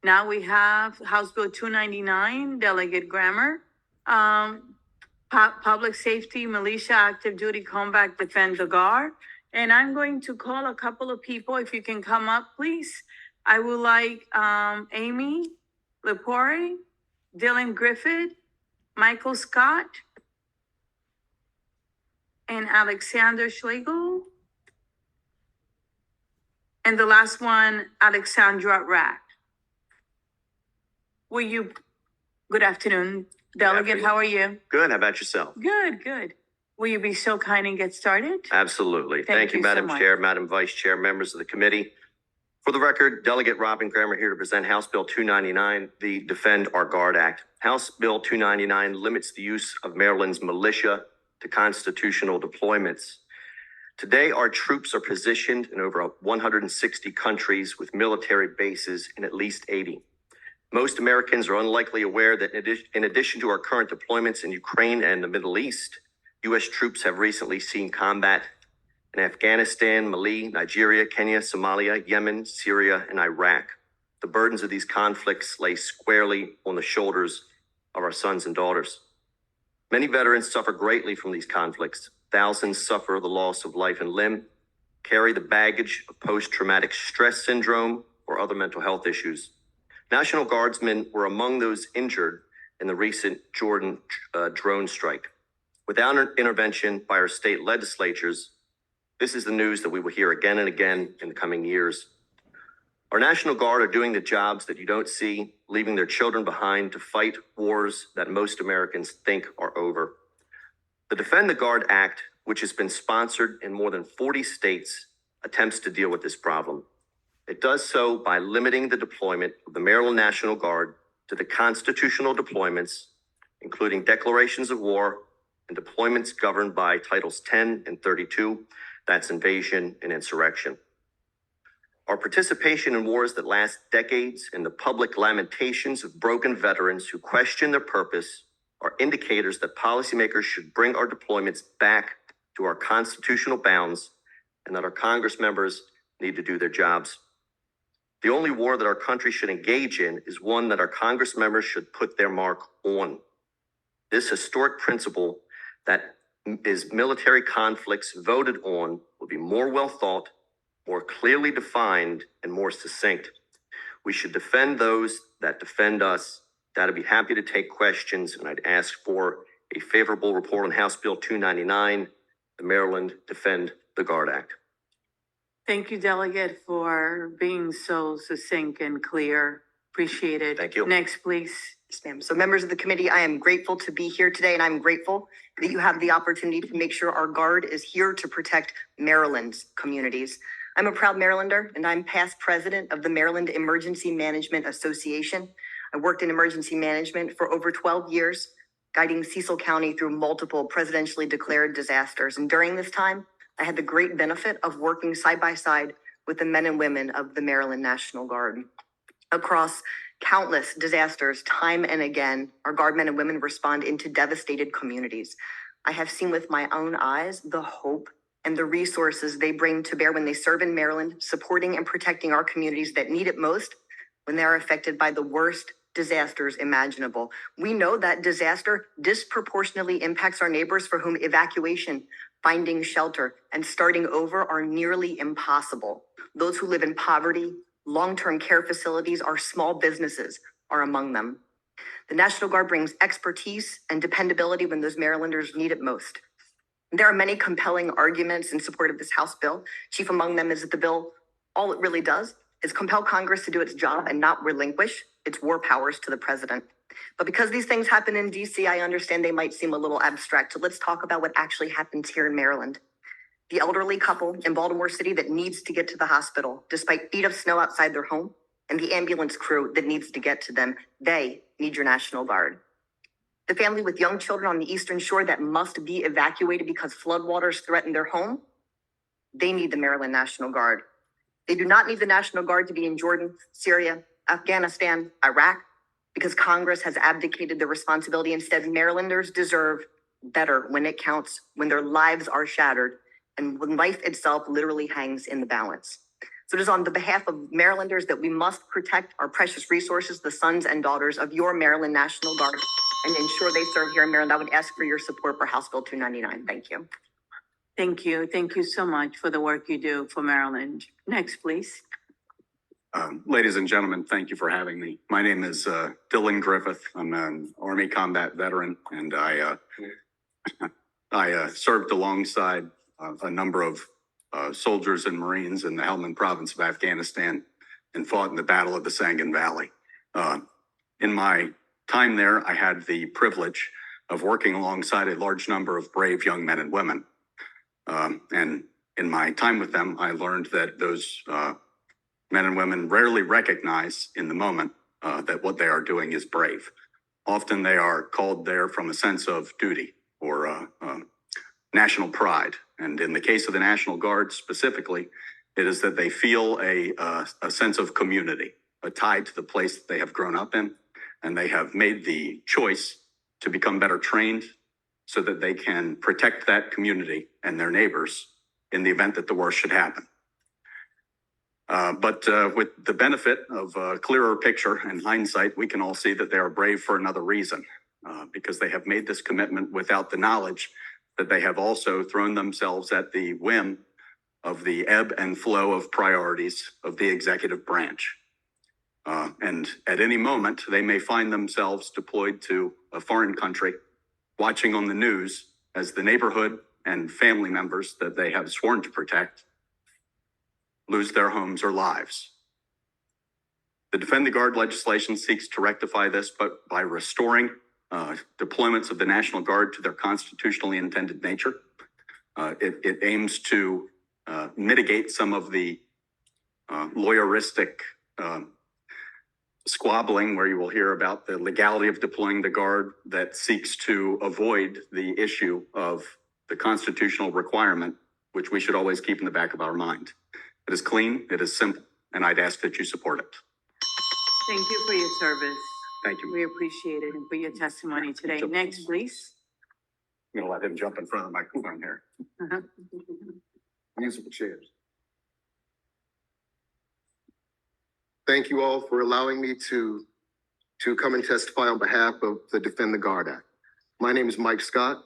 Now we have House Bill 299, Delegate Grammer. Public Safety, Militia, Active Duty, Combat, Defend the Guard. And I'm going to call a couple of people. If you can come up, please. I would like Amy Lepore, Dylan Griffith, Michael Scott, and Alexander Schlegel. And the last one, Alexandra Rack. Good afternoon, Delegate. How are you? Good. How about yourself? Good, good. Will you be so kind and get started? Absolutely. Thank you, Madam Chair, Madam Vice Chair, members of the committee. For the record, Delegate Robin Grammer here to present House Bill 299, the Defend Our Guard Act. House Bill 299 limits the use of Maryland's militia to constitutional deployments. Today, our troops are positioned in over 160 countries with military bases in at least 80. Most Americans are unlikely aware that in addition to our current deployments in Ukraine and the Middle East, U.S. troops have recently seen combat in Afghanistan, Mali, Nigeria, Kenya, Somalia, Yemen, Syria, and Iraq. The burdens of these conflicts lay squarely on the shoulders of our sons and daughters. Many veterans suffer greatly from these conflicts. Thousands suffer the loss of life and limb, carry the baggage of post-traumatic stress syndrome or other mental health issues. National Guardsmen were among those injured in the recent Jordan drone strike. Without intervention by our state legislatures, this is the news that we will hear again and again in the coming years. Our National Guard are doing the jobs that you don't see, leaving their children behind to fight wars that most Americans think are over. The Defend the Guard Act, which has been sponsored in more than 40 states, attempts to deal with this problem. It does so by limiting the deployment of the Maryland National Guard to the constitutional deployments, including declarations of war and deployments governed by Titles 10 and 32, that's invasion and insurrection. Our participation in wars that last decades and the public lamentations of broken veterans who question their purpose are indicators that policymakers should bring our deployments back to our constitutional bounds and that our Congress members need to do their jobs. The only war that our country should engage in is one that our Congress members should put their mark on. This historic principle that is military conflicts voted on will be more well thought, more clearly defined, and more succinct. We should defend those that defend us. I'd be happy to take questions, and I'd ask for a favorable report on House Bill 299, the Maryland Defend the Guard Act. Thank you, Delegate, for being so succinct and clear. Appreciate it. Thank you. Next, please. Yes, ma'am. So members of the committee, I am grateful to be here today, and I'm grateful that you have the opportunity to make sure our Guard is here to protect Maryland's communities. I'm a proud Marylander, and I'm past president of the Maryland Emergency Management Association. I worked in emergency management for over 12 years, guiding Cecil County through multiple presidentially declared disasters. And during this time, I had the great benefit of working side by side with the men and women of the Maryland National Guard. Across countless disasters, time and again, our Guard men and women respond into devastated communities. I have seen with my own eyes the hope and the resources they bring to bear when they serve in Maryland, supporting and protecting our communities that need it most when they are affected by the worst disasters imaginable. We know that disaster disproportionately impacts our neighbors for whom evacuation, finding shelter, and starting over are nearly impossible. Those who live in poverty, long-term care facilities, or small businesses are among them. The National Guard brings expertise and dependability when those Marylanders need it most. There are many compelling arguments in support of this House bill. Chief among them is that the bill, all it really does is compel Congress to do its job and not relinquish its war powers to the president. But because these things happen in DC, I understand they might seem a little abstract. So let's talk about what actually happens here in Maryland. The elderly couple in Baltimore City that needs to get to the hospital despite feet of snow outside their home, and the ambulance crew that needs to get to them, they need your National Guard. The family with young children on the Eastern Shore that must be evacuated because floodwaters threaten their home, they need the Maryland National Guard. They do not need the National Guard to be in Jordan, Syria, Afghanistan, Iraq, because Congress has abdicated their responsibility. Instead, Marylanders deserve better when it counts, when their lives are shattered, and when life itself literally hangs in the balance. So it is on the behalf of Marylanders that we must protect our precious resources, the sons and daughters of your Maryland National Guard, and ensure they serve here in Maryland. I would ask for your support for House Bill 299. Thank you. Thank you. Thank you so much for the work you do for Maryland. Next, please. Ladies and gentlemen, thank you for having me. My name is Dylan Griffith. I'm an Army combat veteran, and I served alongside a number of soldiers and Marines in the Helmand province of Afghanistan and fought in the Battle of the Sangin Valley. In my time there, I had the privilege of working alongside a large number of brave young men and women. And in my time with them, I learned that those men and women rarely recognize in the moment that what they are doing is brave. Often they are called there from a sense of duty or national pride. And in the case of the National Guard specifically, it is that they feel a sense of community, a tie to the place that they have grown up in, and they have made the choice to become better trained so that they can protect that community and their neighbors in the event that the worst should happen. But with the benefit of a clearer picture and hindsight, we can all see that they are brave for another reason, because they have made this commitment without the knowledge that they have also thrown themselves at the whim of the ebb and flow of priorities of the executive branch. And at any moment, they may find themselves deployed to a foreign country, watching on the news as the neighborhood and family members that they have sworn to protect lose their homes or lives. The Defend the Guard legislation seeks to rectify this, but by restoring deployments of the National Guard to their constitutionally intended nature. It aims to mitigate some of the lawyeristic squabbling where you will hear about the legality of deploying the Guard that seeks to avoid the issue of the constitutional requirement, which we should always keep in the back of our mind. It is clean, it is simple, and I'd ask that you support it. Thank you for your service. Thank you. We appreciate it and for your testimony today. Next, please. I'm gonna let him jump in front of my microphone here. Uh-huh. Musical chairs. Thank you all for allowing me to come and testify on behalf of the Defend the Guard Act. My name is Mike Scott,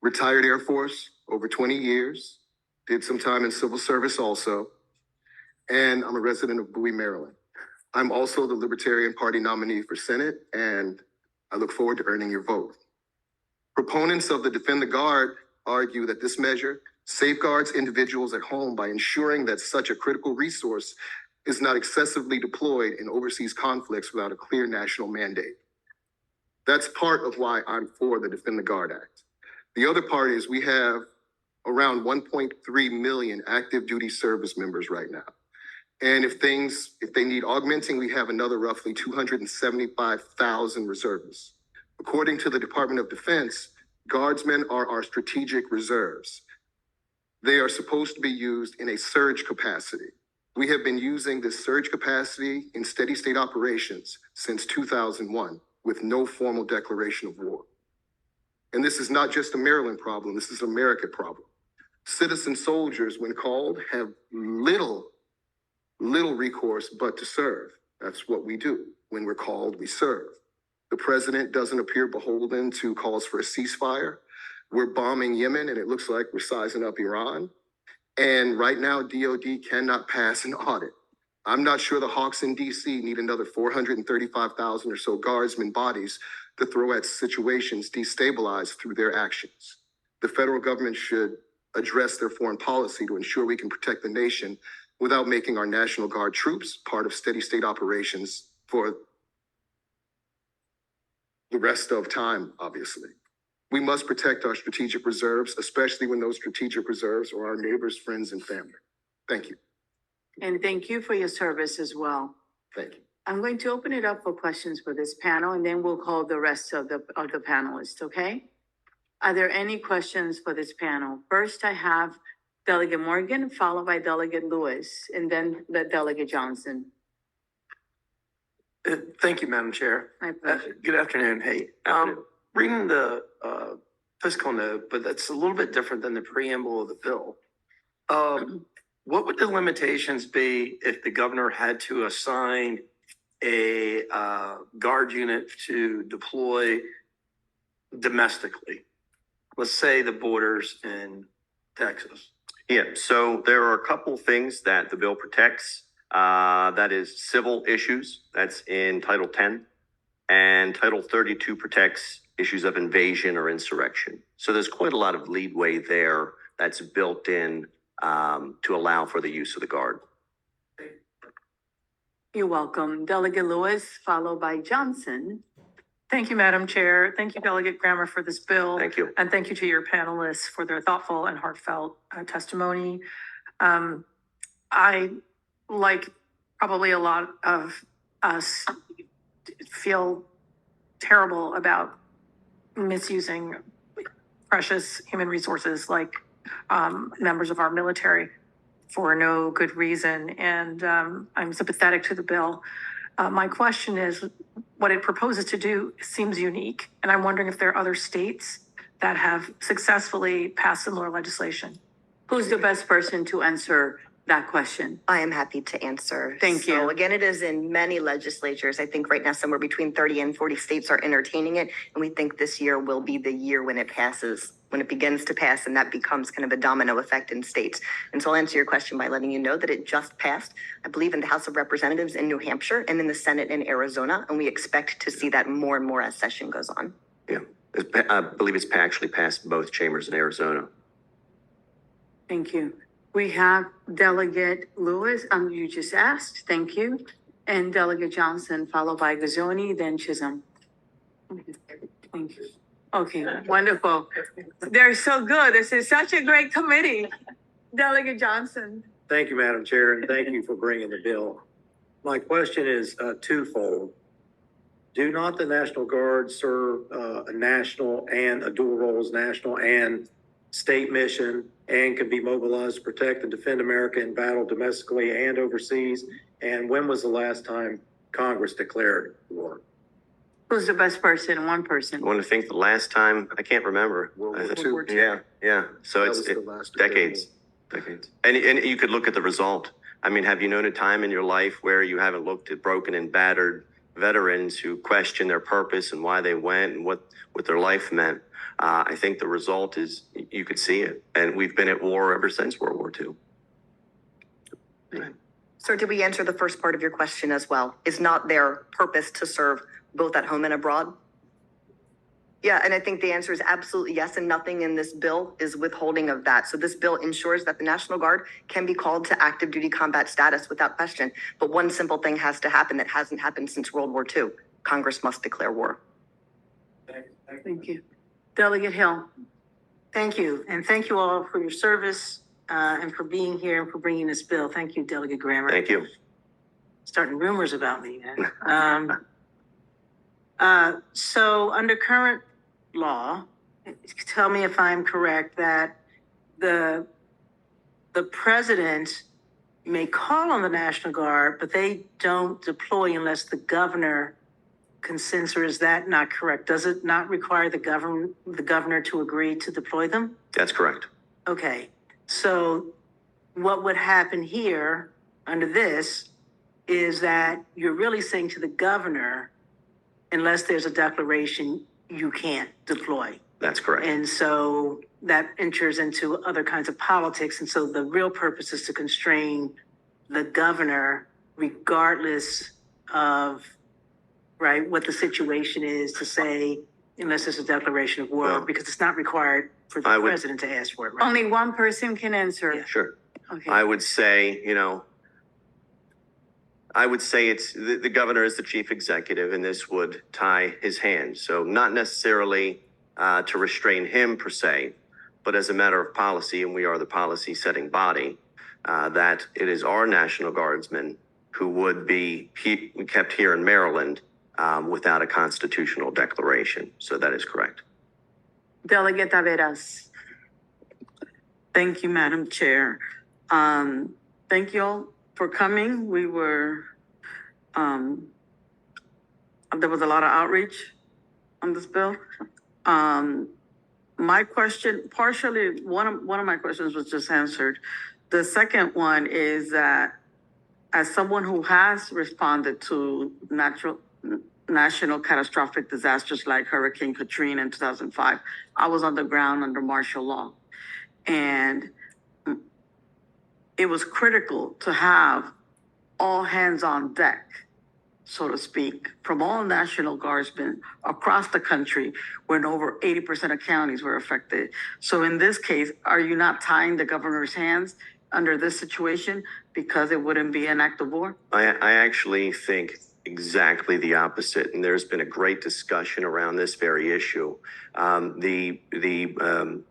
retired Air Force, over 20 years, did some time in civil service also, and I'm a resident of Bowie, Maryland. I'm also the Libertarian Party nominee for Senate, and I look forward to earning your vote. Proponents of the Defend the Guard argue that this measure safeguards individuals at home by ensuring that such a critical resource is not excessively deployed in overseas conflicts without a clear national mandate. That's part of why I'm for the Defend the Guard Act. The other part is we have around 1.3 million active duty service members right now. And if they need augmenting, we have another roughly 275,000 reservists. According to the Department of Defense, Guardsmen are our strategic reserves. They are supposed to be used in a surge capacity. We have been using this surge capacity in steady state operations since 2001 with no formal declaration of war. And this is not just a Maryland problem, this is an American problem. Citizen soldiers, when called, have little recourse but to serve. That's what we do. When we're called, we serve. The president doesn't appear beholden to calls for a ceasefire. We're bombing Yemen and it looks like we're sizing up Iran. And right now, DOD cannot pass an audit. I'm not sure the Hawks in DC need another 435,000 or so Guardsmen bodies to throw at situations destabilized through their actions. The federal government should address their foreign policy to ensure we can protect the nation without making our National Guard troops part of steady state operations for the rest of time, obviously. We must protect our strategic reserves, especially when those strategic reserves are our neighbors, friends, and family. Thank you. And thank you for your service as well. Thank you. I'm going to open it up for questions for this panel and then we'll call the rest of the panelists, okay? Are there any questions for this panel? First, I have Delegate Morgan, followed by Delegate Lewis, and then the Delegate Johnson. Thank you, Madam Chair. My pleasure. Good afternoon. Hey, reading the fiscal note, but that's a little bit different than the preamble of the bill. what would the limitations be if the governor had to assign a guard unit to deploy domestically? Let's say the borders in Texas. Yeah, so there are a couple things that the bill protects. That is civil issues, that's in Title 10. And Title 32 protects issues of invasion or insurrection. So there's quite a lot of leeway there that's built in to allow for the use of the guard. You're welcome. Delegate Lewis, followed by Johnson. Thank you, Madam Chair. Thank you, Delegate Grammer, for this bill. Thank you. And thank you to your panelists for their thoughtful and heartfelt testimony. I, like probably a lot of us, feel terrible about misusing precious human resources like members of our military for no good reason. And I'm sympathetic to the bill. My question is, what it proposes to do seems unique, and I'm wondering if there are other states that have successfully passed similar legislation. Who's the best person to answer that question? I am happy to answer. Thank you. So again, it is in many legislatures. I think right now somewhere between 30 and 40 states are entertaining it. And we think this year will be the year when it passes, when it begins to pass, and that becomes kind of a domino effect in states. And so I'll answer your question by letting you know that it just passed, I believe, in the House of Representatives in New Hampshire and in the Senate in Arizona. And we expect to see that more and more as session goes on. Yeah, I believe it's actually passed both chambers in Arizona. Thank you. We have Delegate Lewis, you just asked, thank you. And Delegate Johnson, followed by Gazzoni, then Chisholm. Thank you. Okay, wonderful. They're so good. This is such a great committee. Delegate Johnson. Thank you, Madam Chair, and thank you for bringing the bill. My question is twofold. Do not the National Guard serve a national and a dual roles, national and state mission, and can be mobilized to protect and defend America in battle domestically and overseas? And when was the last time Congress declared war? Who's the best person? One person. I want to think the last time, I can't remember. World I War think- II. Yeah. So That it's was the last decades. And you could look at the result. I mean, have you known a time in your life where you haven't looked at broken and battered veterans who question their purpose and why they went and what their life meant? I think the result is you could see it. And we've been at war ever since World War II. Sir, did we answer the first part of your question as well? Is not their purpose to serve both at home and abroad? Yeah, and I think the answer is absolutely yes, and nothing in this bill is withholding of that. So this bill ensures that the National Guard can be called to active duty combat status without question. But one simple thing has to happen that hasn't happened since World War II. Congress must declare war. Thank you. Delegate Hill. Thank you. And thank you all for your service and for being here and for bringing this bill. Thank you, Delegate Grammer. Thank you. Starting rumors about me. So under current law, tell me if I'm correct, that the president may call on the National Guard, but they don't deploy unless the governor consents, or is that not correct? Does it not require the governor to agree to deploy them? That's correct. Okay, so what would happen here under this is that you're really saying to the governor, unless there's a declaration, you can't deploy. That's correct. And so that enters into other kinds of politics. And so the real purpose is to constrain the governor, regardless of, right, what the situation is, to say, unless there's a declaration of war, Well, because it's not required for the I would- president to ask for it, right? Only one person can answer. Yeah. Sure. Okay. I would say, it's the governor is the chief executive, and this would tie his hands. So not necessarily to restrain him per se, but as a matter of policy, and we are the policy setting body, that it is our National Guardsmen who would be kept here in Maryland without a constitutional declaration. So that is correct. Delegate Taveras. Thank you, Madam Chair. Thank you all for coming. We were, there was a lot of outreach on this bill. My question, partially, one of my questions was just answered. The second one is that as someone who has responded to national catastrophic disasters like Hurricane Katrina in 2005, I was on the ground under martial law. And it was critical to have all hands on deck, so to speak, from all National Guardsmen across the country when over 80% of counties were affected. So in this case, are you not tying the governor's hands under this situation because it wouldn't be an act of war? I actually think exactly the opposite, and there's been a great discussion around this very issue. The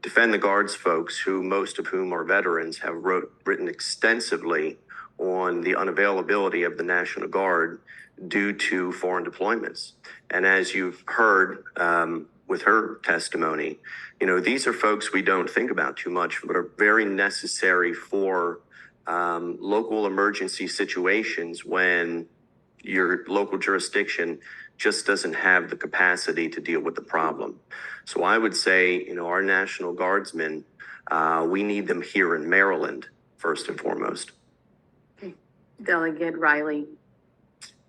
Defend the Guards folks, who most of whom are veterans, have written extensively on the unavailability of the National Guard due to foreign deployments. And as you've heard with her testimony, you know, these are folks we don't think about too much, but are very necessary for local emergency situations when your local jurisdiction just doesn't have the capacity to deal with the problem. So I would say, you know, our National Guardsmen, we need them here in Maryland, first and foremost. Delegate Riley.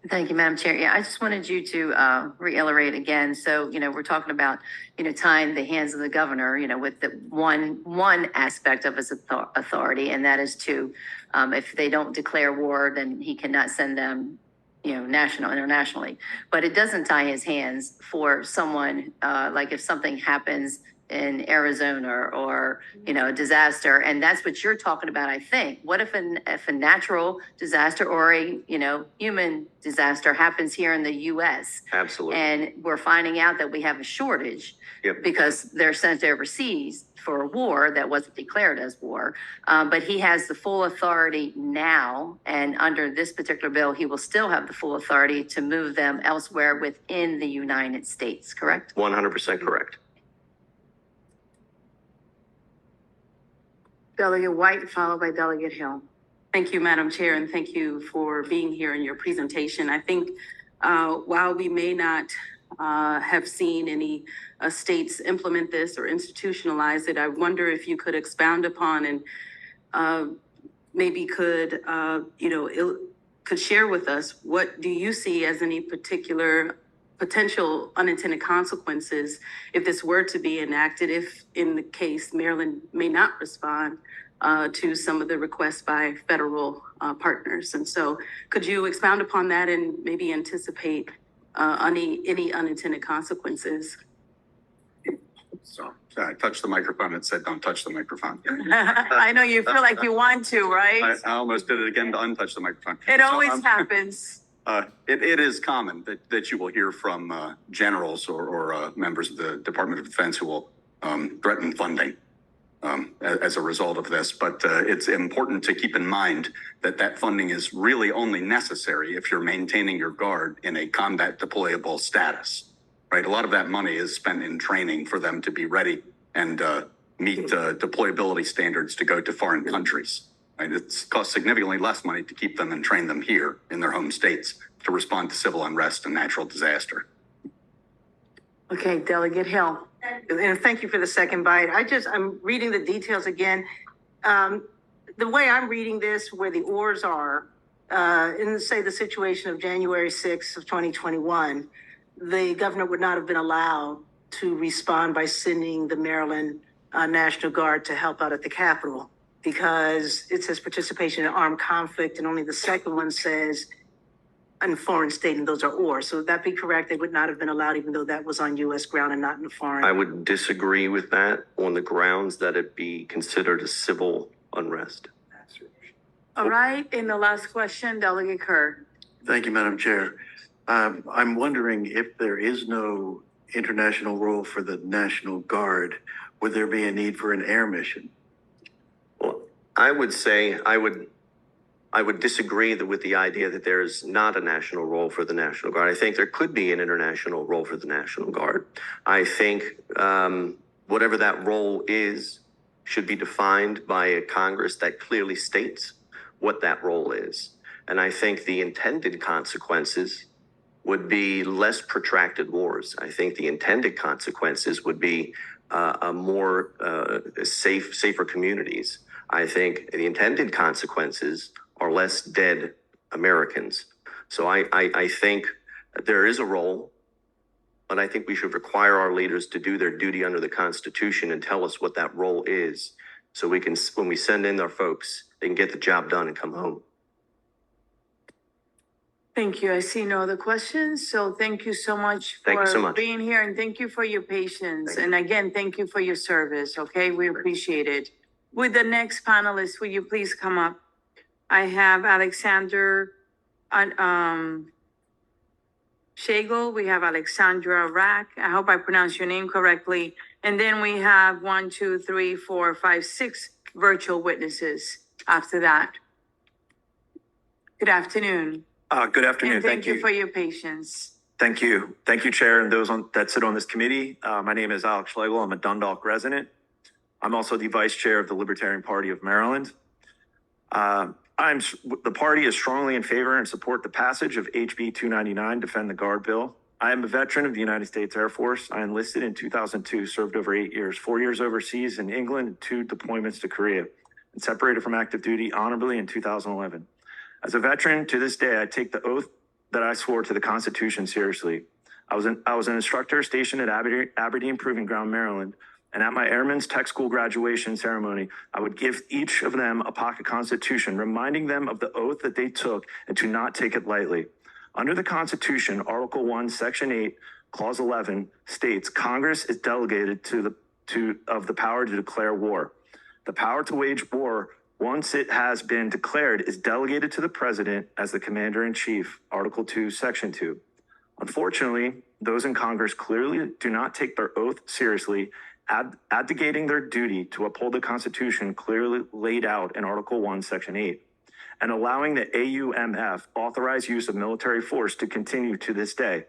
Thank you, Madam Chair. Yeah, I just wanted you to reiterate again. So, you know, we're talking about, you know, tying the hands of the governor, you know, with the one aspect of his authority, and that is to, if they don't declare war, then he cannot send them, you know, internationally. But it doesn't tie his hands for someone, like if something happens in Arizona or, you know, a disaster. And that's what you're talking about, I think. What if a natural disaster or a, you know, human disaster happens here in the U.S.? Absolutely. And we're finding out that we have a shortage because they're sent overseas for a war that wasn't declared as war. But he has the full authority now. And under this particular bill, he will still have the full authority to move them elsewhere within the United States, correct? 100% correct. Delegate White, followed by Delegate Hill. Thank you, Madam Chair, and thank you for being here in your presentation. I think while we may not have seen any states implement this or institutionalize it, I wonder if you could expound upon and maybe could, could share with us, what do you see as any particular potential unintended consequences if this were to be enacted, if in the case Maryland may not respond to some of the requests by federal partners. And so could you expound upon that and maybe anticipate any unintended consequences? So I touched the microphone and said, don't touch the microphone. I know you feel like you want to, right? I almost did it again to untouch the microphone. It always happens. It is common that you will hear from generals or members of the Department of Defense who will threaten funding as a result of this. But it's important to keep in mind that that funding is really only necessary if you're maintaining your guard in a combat deployable status, right? A lot of that money is spent in training for them to be ready and meet deployability standards to go to foreign countries. Right? It's cost significantly less money to keep them and train them here in their home states to respond to civil unrest and natural disaster. Okay, Delegate Hill. And thank you for the second bite. I'm reading the details again. The way I'm reading this, where the oars are, in say the situation of January 6th of 2021, the governor would not have been allowed to respond by sending the Maryland National Guard to help out at the Capitol, because it says participation in armed conflict, and only the second one says in foreign state, and those are oars. So would that be correct? They would not have been allowed, even though that was on U.S. ground and not in foreign? I would disagree with that on the grounds that it be considered a civil unrest. All right, in the last question, Delegate Kerr. Thank you, Madam Chair. I'm wondering if there is no international role for the National Guard, would there be a need for an air mission? Well, I would say I would disagree with the idea that there is not a national role for the National Guard. I think there could be an international role for the National Guard. I think whatever that role is should be defined by a Congress that clearly states what that role is. And I think the intended consequences would be less protracted wars. I think the intended consequences would be safer communities. I think the intended consequences are less dead Americans. So I think there is a role, but I think we should require our leaders to do their duty under the Constitution and tell us what that role is. So we can, when we send in our folks, they can get the job done and come home. Thank you. I see no other questions, so thank you so much Thank you so for much. being here, and thank you for your patience. Thank And again, thank you for your service, okay? We appreciate it. With the next panelist, will you please come up? I have Alexander, Shagel, we have Alexandra Rack. I hope I pronounced your name correctly. And then we have 1, 2, 3, 4, 5, 6 virtual witnesses after that. Good afternoon. Good afternoon. And thank you for your patience. Thank you. Thank you, Chair, and those that sit on this committee. My name is Alex Schlegel. I'm a Dundalk resident. I'm also the Vice Chair of the Libertarian Party of Maryland. The party is strongly in favor and support the passage of HB 299, Defend the Guard bill. I am a veteran of the United States Air Force. I enlisted in 2002, served over 8 years, 4 years overseas in England, and 2 deployments to Korea, and separated from active duty honorably in 2011. As a veteran, to this day, I take the oath that I swore to the Constitution seriously. I was an instructor stationed at Aberdeen Proving Ground, Maryland, and at my Airman's Tech School graduation ceremony, I would give each of them a pocket Constitution, reminding them of the oath that they took and to not take it lightly. Under the Constitution, Article 1, Section 8, Clause 11 states, Congress is delegated of the power to declare war. The power to wage war, once it has been declared, is delegated to the President as the Commander-in-Chief, Article 2, Section 2. Unfortunately, those in Congress clearly do not take their oath seriously, abdicating their duty to uphold the Constitution clearly laid out in Article 1, Section 8, and allowing the AUMF authorized use of military force to continue to this day.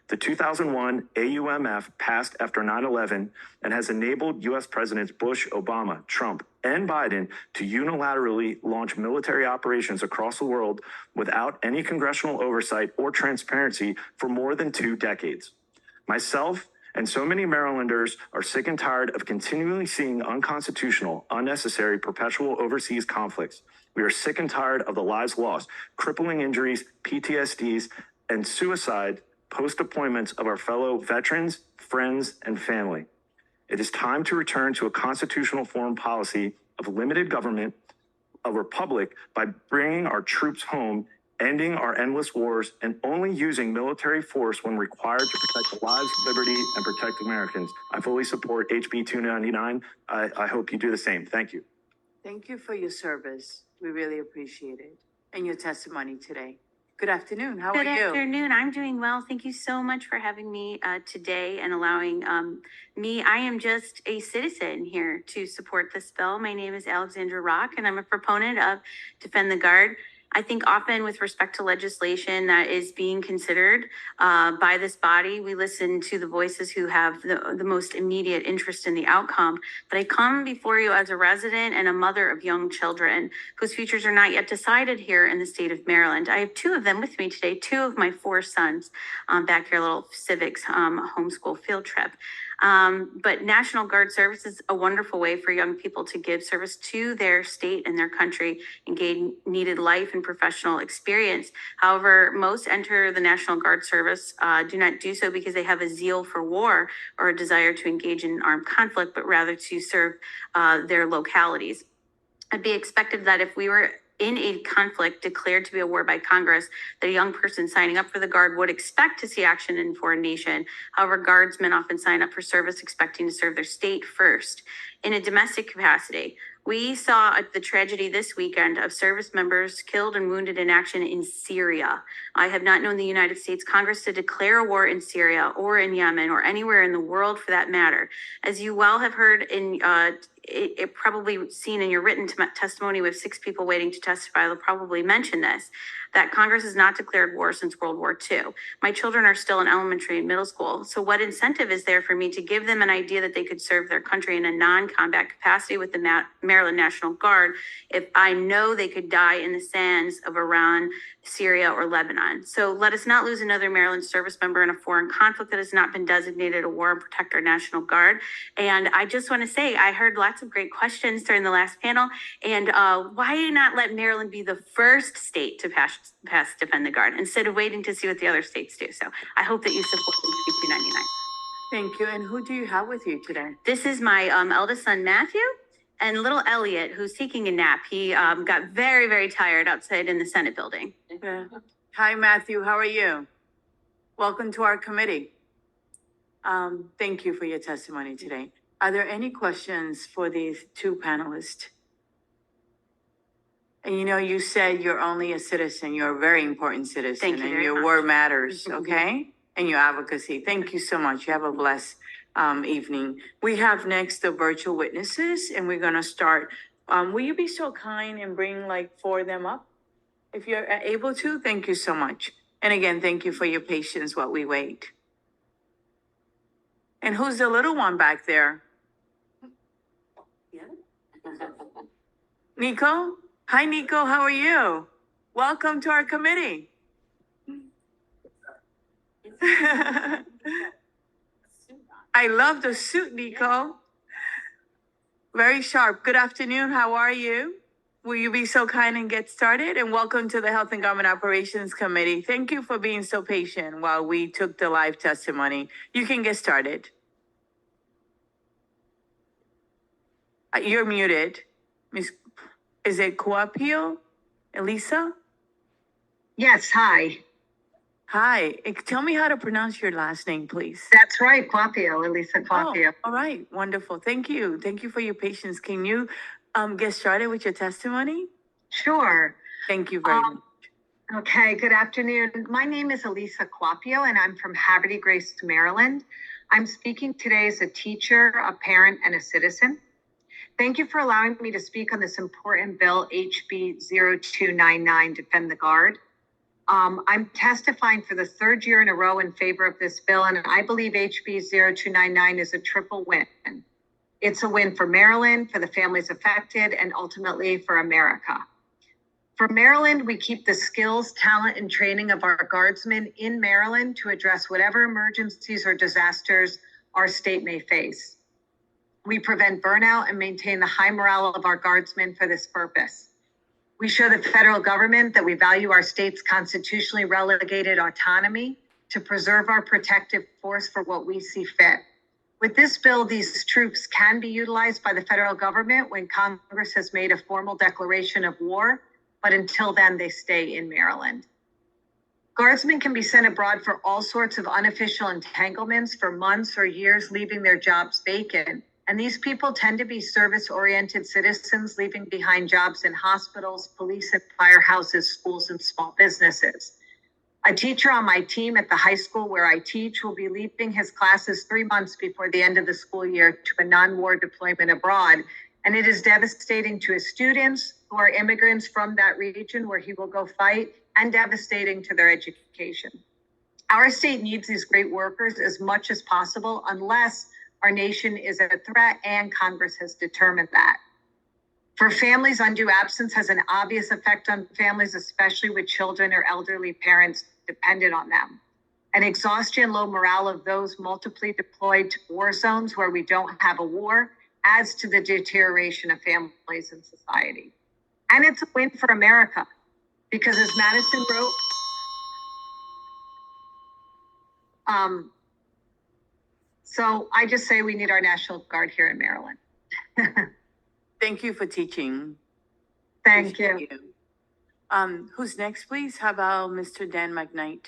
The 2001 AUMF passed after 9/11 and has enabled U.S. Presidents Bush, Obama, Trump, and Biden to unilaterally launch military operations across the world without any congressional oversight or transparency for more than 2 decades. Myself and so many Marylanders are sick and tired of continually seeing unconstitutional, unnecessary, perpetual overseas conflicts. We are sick and tired of the lives lost, crippling injuries, PTSDs, and suicide post-deployments of our fellow veterans, friends, and family. It is time to return to a constitutional foreign policy of limited government, a republic, by bringing our troops home, ending our endless wars, and only using military force when required to protect the lives, liberty, and protect Americans. I fully support HB 299. I hope you do the same. Thank you. Thank you for your service. We really appreciate it. And your testimony today. Good afternoon. How are you? Good afternoon. I'm doing well. Thank you so much for having me today and allowing me. I am just a citizen here to support this bill. My name is Alexandra Rock, and I'm a proponent of Defend the Guard. I think often with respect to legislation that is being considered by this body, we listen to the voices who have the most immediate interest in the outcome. But I come before you as a resident and a mother of young children whose futures are not yet decided here in the state of Maryland. I have 2 of them with me today, 2 of my 4 sons back here, a little civics homeschool field trip. But National Guard service is a wonderful way for young people to give service to their state and their country and gain needed life and professional experience. However, most enter the National Guard service do not do so because they have a zeal for war or a desire to engage in armed conflict, but rather to serve their localities. It'd be expected that if we were in a conflict declared to be a war by Congress, that a young person signing up for the Guard would expect to see action in a foreign nation. However, Guardsmen often sign up for service expecting to serve their state first. In a domestic capacity, we saw the tragedy this weekend of service members killed and wounded in action in Syria. I have not known the United States Congress to declare a war in Syria or in Yemen or anywhere in the world for that matter. As you well have heard in it probably seen in your written testimony with 6 people waiting to testify, they'll probably mention this. that Congress has not declared war since World War II. My children are still in elementary and middle school. So what incentive is there for me to give them an idea that they could serve their country in a non-combat capacity with the Maryland National Guard if I know they could die in the sands of Iran, Syria, or Lebanon? So let us not lose another Maryland service member in a foreign conflict that has not been designated a war and protect our National Guard. And I just want to say, I heard lots of great questions during the last panel. And why not let Maryland be the first state to pass Defend the Guard instead of waiting to see what the other states do? So I hope that you support HB 299. Thank you. And who do you have with you today? This is my eldest son, Matthew, and little Elliot, who's taking a nap. He got very, very tired outside in the Senate building. Yeah. Hi, Matthew. How are you? Welcome to our committee. Thank you for your testimony today. Are there any questions for these two panelists? And you know, you said you're only a citizen. You're a very important citizen. Thank you and very your much. word matters, okay? And your advocacy. Thank you so much. You have a blessed evening. We have next the virtual witnesses, and we're gonna start. Will you be so kind and bring like 4 of them up? If you're able to, thank you so much. And again, thank you for your patience while we wait. And who's the little one back there? Nico? Hi, Nico. How are you? Welcome to our committee. I love the suit, Nico. Very sharp. Good afternoon. How are you? Will you be so kind and get started? And welcome to the Health and Government Operations Committee. Thank you for being so patient while we took the live testimony. You can get started. You're muted. Miss, is it Kuapio? Elisa? Yes, hi. Hi. Tell me how to pronounce your last name, please. That's right, Quapio, Elisa Quapio. Oh, all right. Wonderful. Thank you. Thank you for your patience. Can you get started with your testimony? Sure. Thank you very much. Okay, good afternoon. My name is Elisa Quapio, and I'm from Haverty Grace, Maryland. I'm speaking today as a teacher, a parent, and a citizen. Thank you for allowing me to speak on this important bill, HB 0299, Defend the Guard. I'm testifying for the 3rd year in a row in favor of this bill, and I believe HB 0299 is a triple win. It's a win for Maryland, for the families affected, and ultimately for America. For Maryland, we keep the skills, talent, and training of our guardsmen in Maryland to address whatever emergencies or disasters our state may face. We prevent burnout and maintain the high morale of our guardsmen for this purpose. We show the federal government that we value our state's constitutionally relegated autonomy to preserve our protective force for what we see fit. With this bill, these troops can be utilized by the federal government when Congress has made a formal declaration of war, but until then, they stay in Maryland. Guardsmen can be sent abroad for all sorts of unofficial entanglements for months or years, leaving their jobs vacant. And these people tend to be service-oriented citizens leaving behind jobs in hospitals, police and firehouses, schools, and small businesses. A teacher on my team at the high school where I teach will be leaving his classes 3 months before the end of the school year to a non-war deployment abroad. And it is devastating to his students who are immigrants from that region where he will go fight, and devastating to their education. Our state needs these great workers as much as possible, unless our nation is a threat and Congress has determined that. For families, undue absence has an obvious effect on families, especially with children or elderly parents dependent on them. And exhaustion, low morale of those multiply deployed to war zones where we don't have a war adds to the deterioration of families and society. And it's a win for America, because as Madison wrote, so I just say we need our National Guard here in Maryland. Thank you for teaching. Thank you. Who's next, please? How about Mr. Dan McKnight?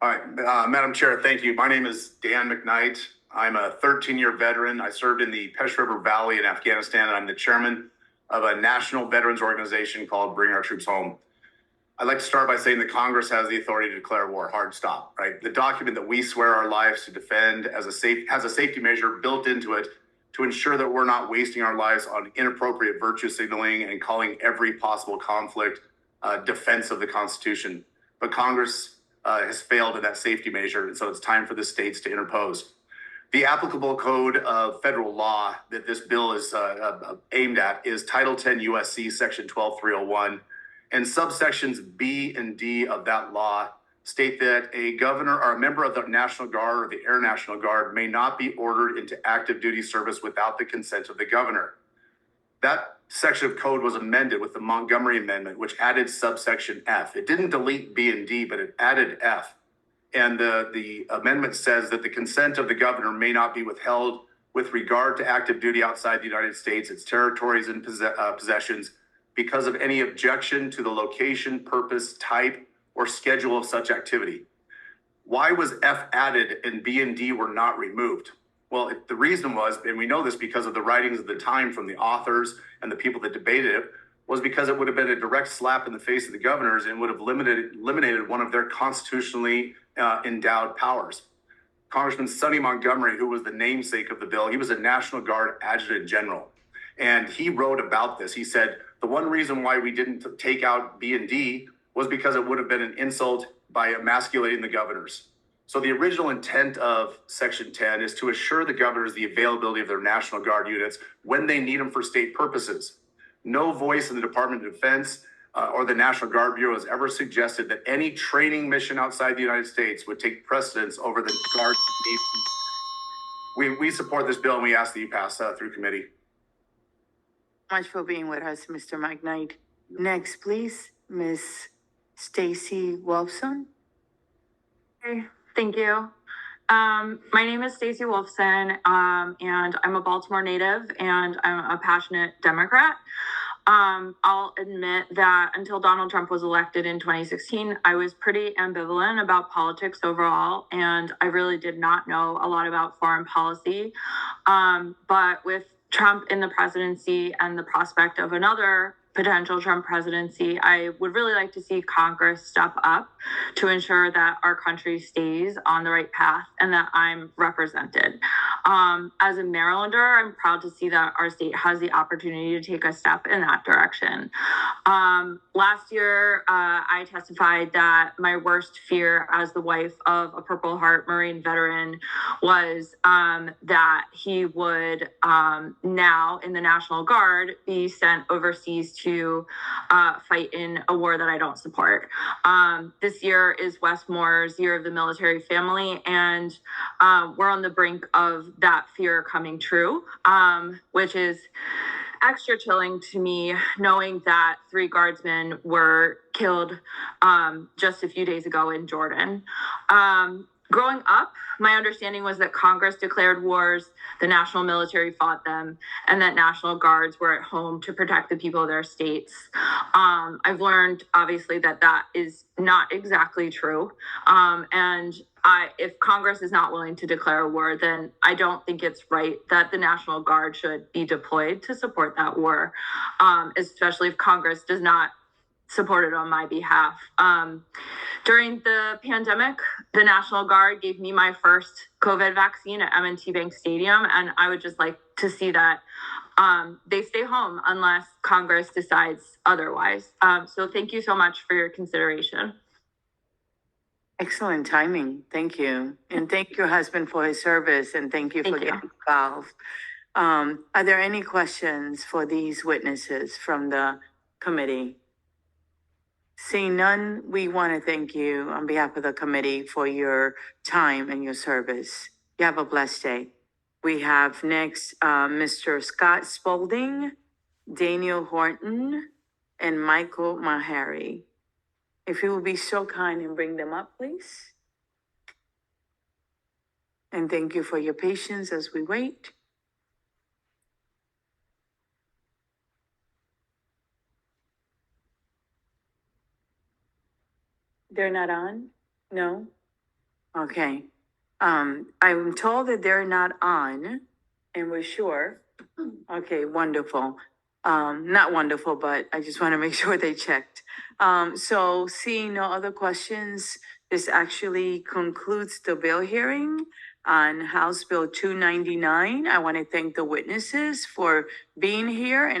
All right, Madam Chair, thank you. My name is Dan McKnight. I'm a 13-year veteran. I served in the Pesh River Valley in Afghanistan, and I'm the chairman of a national veterans organization called Bring Our Troops Home. I'd like to start by saying that Congress has the authority to declare war, hard stop, right? The document that we swear our lives to defend has a safety measure built into it to ensure that we're not wasting our lives on inappropriate virtue signaling and calling every possible conflict defense of the Constitution. But Congress has failed in that safety measure, and so it's time for the states to interpose. The applicable code of federal law that this bill is aimed at is Title 10 USC Section 12301, and subsections B and D of that law state that a governor or a member of the National Guard or the Air National Guard may not be ordered into active duty service without the consent of the governor. That section of code was amended with the Montgomery Amendment, which added subsection F. It didn't delete B and D, but it added F. And the amendment says that the consent of the governor may not be withheld with regard to active duty outside the United States, its territories and possessions, because of any objection to the location, purpose, type, or schedule of such activity. Why was F added and B and D were not removed? Well, the reason was, and we know this because of the writings of the time from the authors and the people that debated it, was because it would have been a direct slap in the face of the governors and would have eliminated one of their constitutionally endowed powers. Congressman Sonny Montgomery, who was the namesake of the bill, he was a National Guard Adjutant General. And he wrote about this. He said, the one reason why we didn't take out B and D was because it would have been an insult by emasculating the governors. So the original intent of Section 10 is to assure the governors the availability of their National Guard units when they need them for state purposes. No voice in the Department of Defense or the National Guard Bureau has ever suggested that any training mission outside the United States would take precedence over the Guard. We support this bill and we ask that you pass through committee. Much for being with us, Mr. McKnight. Next, please, Ms. Stacy Wolfson. Hey, thank you. My name is Stacy Wolfson, and I'm a Baltimore native, and I'm a passionate Democrat. I'll admit that until Donald Trump was elected in 2016, I was pretty ambivalent about politics overall, and I really did not know a lot about foreign policy. But with Trump in the presidency and the prospect of another potential Trump presidency, I would really like to see Congress step up to ensure that our country stays on the right path and that I'm represented. As a Marylander, I'm proud to see that our state has the opportunity to take a step in that direction. Last year, I testified that my worst fear as the wife of a Purple Heart Marine veteran was that he would now in the National Guard be sent overseas to fight in a war that I don't support. This year is Westmore's Year of the Military Family, and we're on the brink of that fear coming true, which is extra chilling to me, knowing that 3 guardsmen were killed just a few days ago in Jordan. Growing up, my understanding was that Congress declared wars, the national military fought them, and that National Guards were at home to protect the people of their states. I've learned, obviously, that that is not exactly true. And if Congress is not willing to declare a war, then I don't think it's right that the National Guard should be deployed to support that war, especially if Congress does not support it on my behalf. During the pandemic, the National Guard gave me my first COVID vaccine at M&T Bank Stadium, and I would just like to see that they stay home unless Congress decides otherwise. So thank you so much for your consideration. Excellent timing. Thank you. And thank your husband for his service, and thank you for getting involved. Are there any questions for these witnesses from the committee? Seeing none, we want to thank you on behalf of the committee for your time and your service. You have a blessed day. We have next Mr. Scott Spaulding, Daniel Horton, and Michael Mahari. If you will be so kind and bring them up, please. And thank you for your patience as we wait. They're not on? No? Okay. I'm told that they're not on, and we're sure. Okay, wonderful. Not wonderful, but I just want to make sure they checked. So seeing no other questions, this actually concludes the bill hearing on House Bill 299. I want to thank the witnesses for being here and